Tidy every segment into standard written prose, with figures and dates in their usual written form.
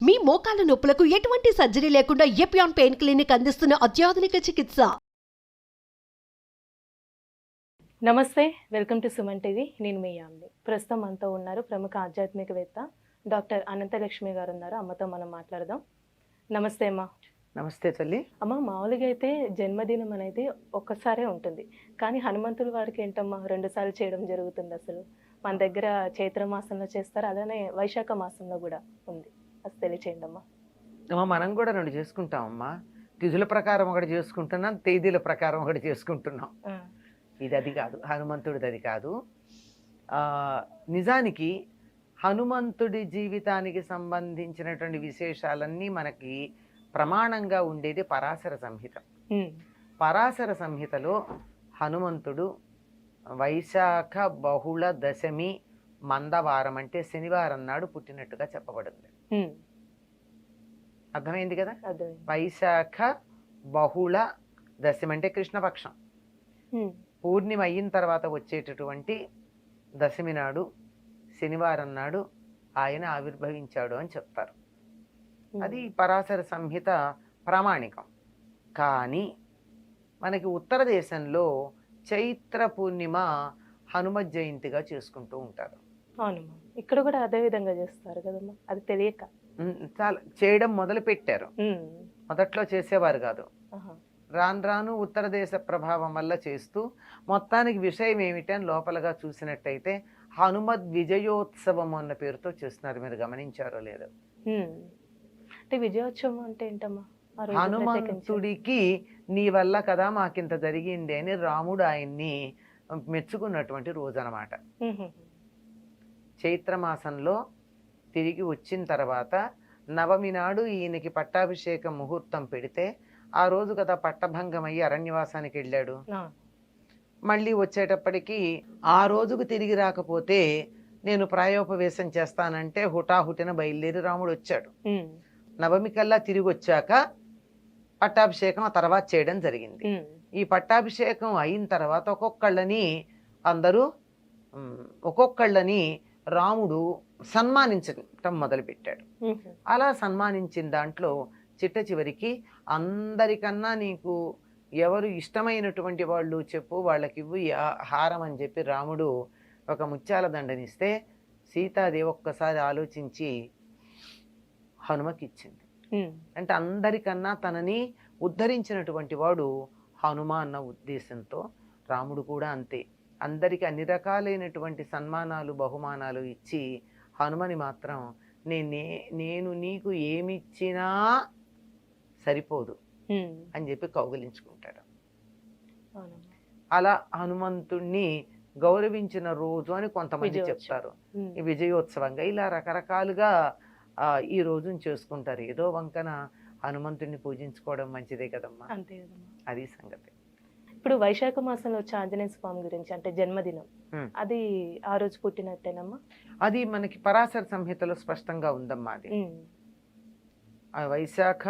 మీ మోకాల నొప్పులకు ఎటువంటి సర్జరీ లేకుండా ఎపియాన్ పెయిన్ క్లినిక్ అందిస్తున్న అత్యాధునిక చికిత్స. నమస్తే, వెల్కమ్ టు సుమన్ టీవీ. నేను మీ యామ్ని. ప్రస్తుతం మనతో ఉన్నారు ప్రముఖ ఆధ్యాత్మికవేత్త డాక్టర్ అనంతలక్ష్మి గారు ఉన్నారు. అమ్మతో మనం మాట్లాడదాం. నమస్తే అమ్మ. నమస్తే తల్లి. అమ్మ, మామూలుగా అయితే జన్మదినం అనేది ఒక్కసారే ఉంటుంది, కానీ హనుమంతుడి వారికి ఏంటమ్మా 2 సార్లు చేయడం జరుగుతుంది. అసలు మన దగ్గర చైత్ర మాసంలో చేస్తారు, అలానే వైశాఖ మాసంలో కూడా ఉంది. అది తెలియచేయండి అమ్మా. మనం కూడా 2 చేసుకుంటామమ్మా. తిథుల ప్రకారం ఒకటి చేసుకుంటున్నాం, తేదీల ప్రకారం ఒకటి చేసుకుంటున్నాం. ఇది అది కాదు, హనుమంతుడిది అది కాదు. నిజానికి హనుమంతుడి జీవితానికి సంబంధించినటువంటి విశేషాలన్నీ మనకి ప్రమాణంగా ఉండేది పరాశర సంహిత. పరాశర సంహితలో హనుమంతుడు వైశాఖ బహుళ దశమి మందవారం అంటే శనివారం నాడు పుట్టినట్టుగా చెప్పబడింది. అర్థమైంది కదా? వైశాఖ బహుళ దశమి అంటే కృష్ణపక్షం. పూర్ణిమ అయిన తర్వాత వచ్చేటటువంటి దశమి నాడు శనివారం నాడు ఆయన ఆవిర్భవించాడు అని చెప్తారు. అది పరాశర సంహిత ప్రామాణికం. కానీ మనకి ఉత్తర దేశంలో చైత్ర పూర్ణిమ హనుమత్ జయంతిగా చేసుకుంటూ ఉంటారు. అవునమ్మా, ఇక్కడ కూడా అదే విధంగా చేస్తారు కదమ్మా. అది తెలియక చాలా చేయడం మొదలు పెట్టారు. మొదట్లో చేసేవారు కాదు. రాను రాను ఉత్తర దేశ ప్రభావం వల్ల చేస్తూ మొత్తానికి విషయం ఏమిటని లోపలగా చూసినట్టయితే హనుమద్ విజయోత్సవం అన్న పేరుతో చేస్తున్నారు. మీరు గమనించారో లేదో? అంటే విజయోత్సవం అంటే ఏంటమ్మా? హనుమంతుడికి నీ వల్ల కదా మాకింత జరిగింది అని రాముడు ఆయన్ని మెచ్చుకున్నటువంటి రోజు అన్నమాట. చైత్రమాసంలో తిరిగి వచ్చిన తర్వాత నవమి నాడు ఈయనకి పట్టాభిషేక ముహూర్తం పెడితే ఆ రోజు కదా పట్టభంగం అయ్యి అరణ్యవాసానికి వెళ్ళాడు. మళ్ళీ వచ్చేటప్పటికి ఆ రోజుకు తిరిగి రాకపోతే నేను ప్రాయోపవేశం చేస్తానంటే హుటాహుటిన బయలుదేరి రాముడు వచ్చాడు. నవమి కల్లా తిరిగి వచ్చాక పట్టాభిషేకం ఆ తర్వాత చేయడం జరిగింది. ఈ పట్టాభిషేకం అయిన తర్వాత ఒక్కొక్కళ్ళని రాముడు సన్మానించటం మొదలుపెట్టాడు. అలా సన్మానించిన దాంట్లో చిట్ట చివరికి అందరికన్నా నీకు ఎవరు ఇష్టమైనటువంటి వాళ్ళు చెప్పు, వాళ్ళకి ఇవ్వు హారం అని చెప్పి రాముడు ఒక ముత్యాల దండనిస్తే సీతాదేవి ఒక్కసారి ఆలోచించి హనుమకి ఇచ్చింది. అంటే అందరికన్నా తనని ఉద్ధరించినటువంటి వాడు హనుమ అన్న ఉద్దేశంతో రాముడు కూడా అంతే. అందరికి అన్ని రకాలైనటువంటి సన్మానాలు బహుమానాలు ఇచ్చి హనుమని మాత్రం నేను నీకు ఏమిచ్చినా సరిపోదు అని చెప్పి కౌగిలించుకుంటాడు. అలా హనుమంతుణ్ణి గౌరవించిన రోజు అని కొంతమంది చెప్తారు. ఈ విజయోత్సవంగా ఇలా రకరకాలుగా ఈ రోజుని చేసుకుంటారు. ఏదో వంకన హనుమంతుడిని పూజించుకోవడం మంచిదే కదమ్మా. అంతే కదమ్మా. అది సంగతి. ఇప్పుడు వైశాఖ మాసంలో వచ్చే ఆంజనేయ స్వామి గురించి అంటే జన్మదినం, అది ఆ రోజు పుట్టినట్టేనమ్మా? అది మనకి పరాశర సంహితలో స్పష్టంగా ఉందమ్మా. అది వైశాఖ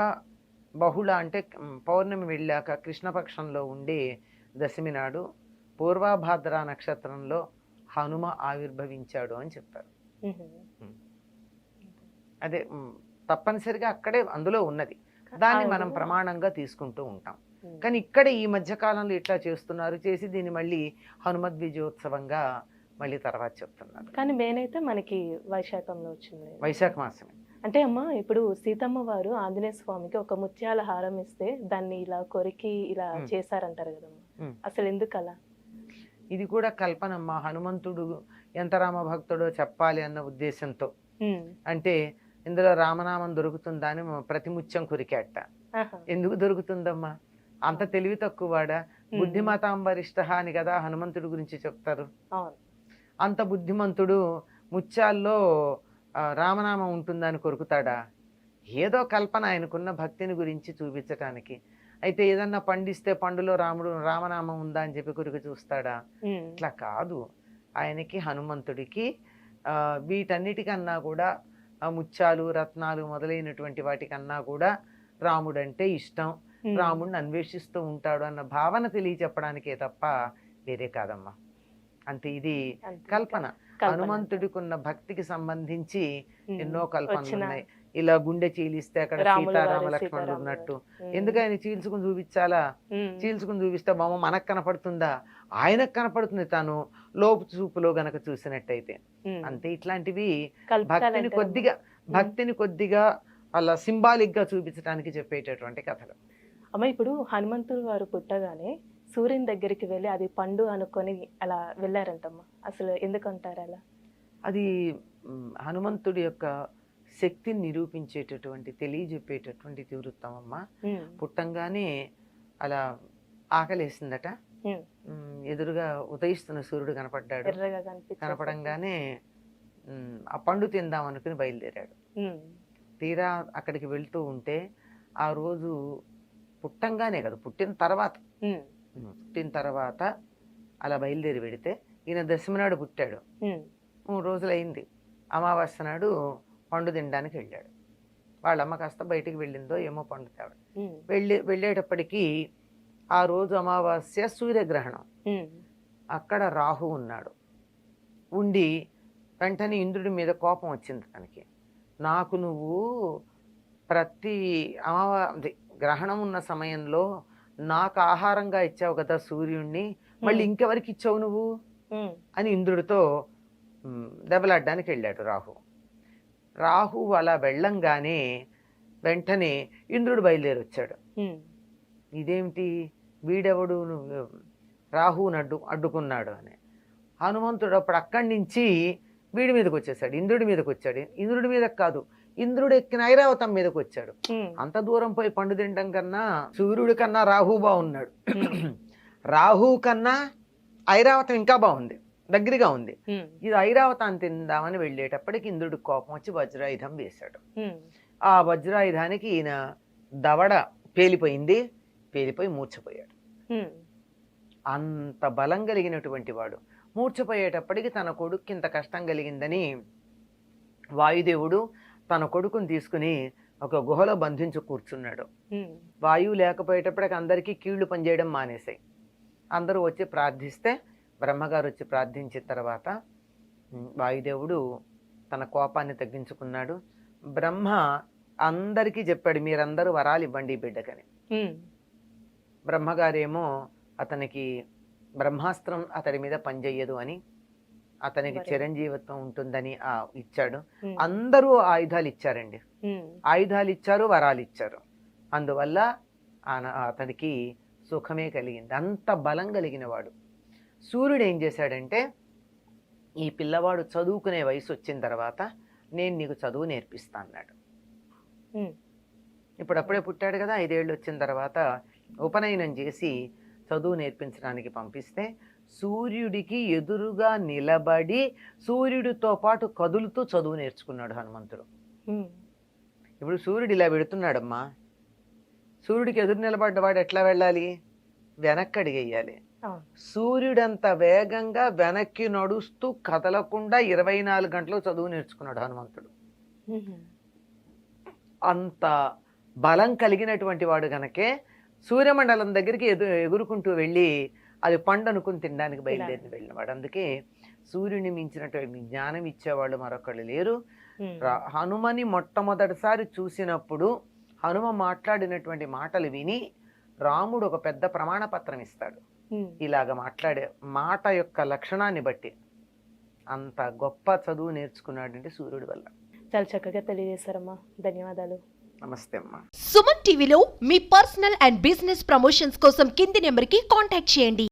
బహుళ అంటే పౌర్ణమి వెళ్ళాక కృష్ణపక్షంలో ఉండే దశమి నాడు పూర్వభాద్ర నక్షత్రంలో హనుమ ఆవిర్భవించాడు అని చెప్పారు. అదే తప్పనిసరిగా అక్కడే అందులో ఉన్నది. దాన్ని మనం ప్రమాణంగా తీసుకుంటూ ఉంటాం. కానీ ఇక్కడ ఈ మధ్య కాలంలో ఇట్లా చేస్తున్నారు, చేసి దీన్ని మళ్ళీ హనుమద్ విజయోత్సవంగా మళ్ళీ తర్వాత చెప్తున్నారు. కానీ మెయిన్ అయితే మనకి వైశాఖంలో వచ్చింది, వైశాఖ మాసమే. అంటే అమ్మా, ఇప్పుడు సీతమ్మ వారు ఆంజనేయ స్వామికి ఒక ముత్యాల హారం ఇస్తే దాన్ని ఇలా కొరికి ఇలా చేశారంటారు కదమ్మా. అసలు ఎందుకు అలా? ఇది కూడా కల్పనమ్మా. హనుమంతుడు ఎంత రామ భక్తుడో చెప్పాలి అన్న ఉద్దేశంతో. అంటే ఇందులో రామనామం దొరుకుతుందా అని ప్రతి ముత్యం కొరికేట. ఎందుకు దొరుకుతుందమ్మా? అంత తెలివి తక్కువ వాడా? బుద్ధిమతాం వరిష్ఠ అని కదా హనుమంతుడి గురించి చెప్తారు. అంత బుద్ధిమంతుడు ముత్యాల్లో రామనామం ఉంటుందని కొరుకుతాడా? ఏదో కల్పన, ఆయనకున్న భక్తిని గురించి చూపించటానికి. అయితే ఏదన్నా పండిస్తే పండులో రామనామం ఉందా అని చెప్పి కొరికి చూస్తాడా? ఇట్లా కాదు. ఆయనకి హనుమంతుడికి వీటన్నిటికన్నా కూడా ముత్యాలు రత్నాలు మొదలైనటువంటి వాటికన్నా కూడా రాముడంటే ఇష్టం, రాముడిని అన్వేషిస్తూ ఉంటాడు అన్న భావన తెలియచెప్పడానికే తప్ప వేరే కాదమ్మా. అంతే, ఇది కల్పన. హనుమంతుడికి ఉన్న భక్తికి సంబంధించి ఎన్నో కల్పనలు ఉన్నాయి. ఇలా గుండె చీలిస్తే అక్కడ రాముల వారు, సీతారామ లక్ష్మణుడు సీతారాముల ఉన్నట్టు. వారు. ఎందుకు ఆయన చీల్చుకుని చూపించాలా? చీల్చుకుని చూపిస్తే బొమ్మ మనకు కనపడుతుందా? ఆయనకు కనపడుతుంది తాను లోపు చూపులో గనక చూసినట్టయితే. అంతే. ఇట్లాంటివి భక్తిని కొద్దిగా అలా సింబాలిక్ గా చూపించడానికి చెప్పేటటువంటి కథలు. అమ్మ, ఇప్పుడు హనుమంతుడు వారు పుట్టగానే సూర్యుని దగ్గరికి వెళ్ళి అది పండు అనుకొని అలా వెళ్ళారంటమ్మా. అసలు ఎందుకంటారు అలా? అది హనుమంతుడి యొక్క శక్తిని నిరూపించేటటువంటి, తెలియజెప్పేటటువంటి ఇతివృత్తం అమ్మ. పుట్టంగానే అలా ఆకలేసిందట. ఎదురుగా ఉదయిస్తున్న సూర్యుడు కనపడ్డాడు. కనపడంగానే ఆ పండు తిందాం అనుకుని బయలుదేరాడు. తీరా అక్కడికి వెళ్తూ ఉంటే ఆ రోజు పుట్టంగానే కదా, పుట్టిన తర్వాత అలా బయలుదేరి పెడితే ఈయన దశమి నాడు పుట్టాడు. 3 రోజులైంది. అమావాస్య నాడు పండు తినడానికి వెళ్ళాడు. వాళ్ళమ్మ కాస్త బయటికి వెళ్ళిందో ఏమో పండు తేవడం. వెళ్ళేటప్పటికీ ఆ రోజు అమావాస్య సూర్యగ్రహణం. అక్కడ రాహు ఉన్నాడు. ఉండి వెంటనే ఇంద్రుడి మీద కోపం వచ్చింది తనకి. నాకు నువ్వు ప్రతి గ్రహణం ఉన్న సమయంలో నాకు ఆహారంగా ఇచ్చావు కదా సూర్యుడిని, మళ్ళీ ఇంకెవరికి ఇచ్చావు నువ్వు అని ఇంద్రుడితో దెబ్బలాడ్డానికి వెళ్ళాడు రాహు. అలా వెళ్ళంగానే వెంటనే ఇంద్రుడు బయలుదేరి వచ్చాడు. ఇదేమిటి, వీడెవడు రాహుని అడ్డుకున్నాడు అని. హనుమంతుడు అప్పుడు అక్కడి నుంచి వీడి మీదకి వచ్చేసాడు, ఇంద్రుడి మీదకి వచ్చాడు. ఇంద్రుడి మీదకి కాదు, ఇంద్రుడు ఎక్కిన ఐరావతం మీదకి వచ్చాడు. అంత దూరం పోయి పండు తినడం కన్నా సూర్యుడి కన్నా రాహు బాగున్నాడు. రాహు కన్నా ఐరావతం ఇంకా బాగుంది, దగ్గరగా ఉంది. ఇది ఐరావతాన్ని తిందామని వెళ్ళేటప్పటికి ఇంద్రుడికి కోపం వచ్చి వజ్రాయుధం వేశాడు. ఆ వజ్రాయుధానికి ఈయన దవడ పేలిపోయి మూర్ఛపోయాడు. అంత బలం కలిగినటువంటి వాడు మూర్ఛపోయేటప్పటికి తన కొడుక్కి ఇంత కష్టం కలిగిందని వాయుదేవుడు తన కొడుకుని తీసుకుని ఒక గుహలో బంధించి కూర్చున్నాడు. వాయువు లేకపోయేటప్పటికి అందరికీ కీళ్లు పనిచేయడం మానేశాయి. అందరూ వచ్చి ప్రార్థిస్తే బ్రహ్మగారు వచ్చి ప్రార్థించిన తర్వాత వాయుదేవుడు తన కోపాన్ని తగ్గించుకున్నాడు. బ్రహ్మ అందరికీ చెప్పాడు, మీరందరూ వరాలు ఇవ్వండి ఈ బిడ్డకని. బ్రహ్మగారేమో అతనికి బ్రహ్మాస్త్రం అతడి మీద పనిచేయదు అని, అతనికి చిరంజీవిత్వం ఉంటుందని ఇచ్చాడు. అందరూ ఆయుధాలు ఇచ్చారండి. ఆయుధాలు ఇచ్చారు, వరాలు ఇచ్చారు. అందువల్ల అతనికి సుఖమే కలిగింది. అంత బలం కలిగిన వాడు. సూర్యుడు ఏం చేశాడంటే, ఈ పిల్లవాడు చదువుకునే వయసు వచ్చిన తర్వాత నేను నీకు చదువు నేర్పిస్తా అన్నాడు. ఇప్పుడప్పుడే పుట్టాడు కదా, 5 ఏళ్ళు వచ్చిన తర్వాత ఉపనయనం చేసి చదువు నేర్పించడానికి పంపిస్తే సూర్యుడికి ఎదురుగా నిలబడి సూర్యుడితో పాటు కదులుతూ చదువు నేర్చుకున్నాడు హనుమంతుడు. ఇప్పుడు సూర్యుడు ఇలా పెడుతున్నాడమ్మా, సూర్యుడికి ఎదురు నిలబడ్డవాడు ఎట్లా వెళ్ళాలి? వెనక్కి అడిగేయాలి. సూర్యుడంత వేగంగా వెనక్కి నడుస్తూ కదలకుండా 24 గంటలు చదువు నేర్చుకున్నాడు హనుమంతుడు. అంత బలం కలిగినటువంటి వాడు గనకే సూర్యమండలం దగ్గరికి ఎగురుకుంటూ వెళ్ళి అది పండు అనుకుని తినడానికి వెళ్ళినవాడు. అందుకే సూర్యుని మించినటువంటి జ్ఞానం ఇచ్చేవాళ్ళు మరొకళ్ళు లేరు. హనుమని మొట్టమొదటిసారి చూసినప్పుడు హనుమ మాట్లాడినటువంటి మాటలు విని రాముడు ఒక పెద్ద ప్రమాణ పత్రం ఇస్తాడు. ఇలాగ మాట్లాడే మాట యొక్క లక్షణాన్ని బట్టి అంత గొప్ప చదువు నేర్చుకున్నాడంటే సూర్యుడి వల్ల. చాలా చక్కగా తెలియజేశారమ్మా, ధన్యవాదాలు. నమస్తే అమ్మా. సుమన్ టీవీలో మీ పర్సనల్ అండ్ బిజినెస్ ప్రమోషన్స్ కోసం కింది నెంబర్కి కాంటాక్ట్ చేయండి.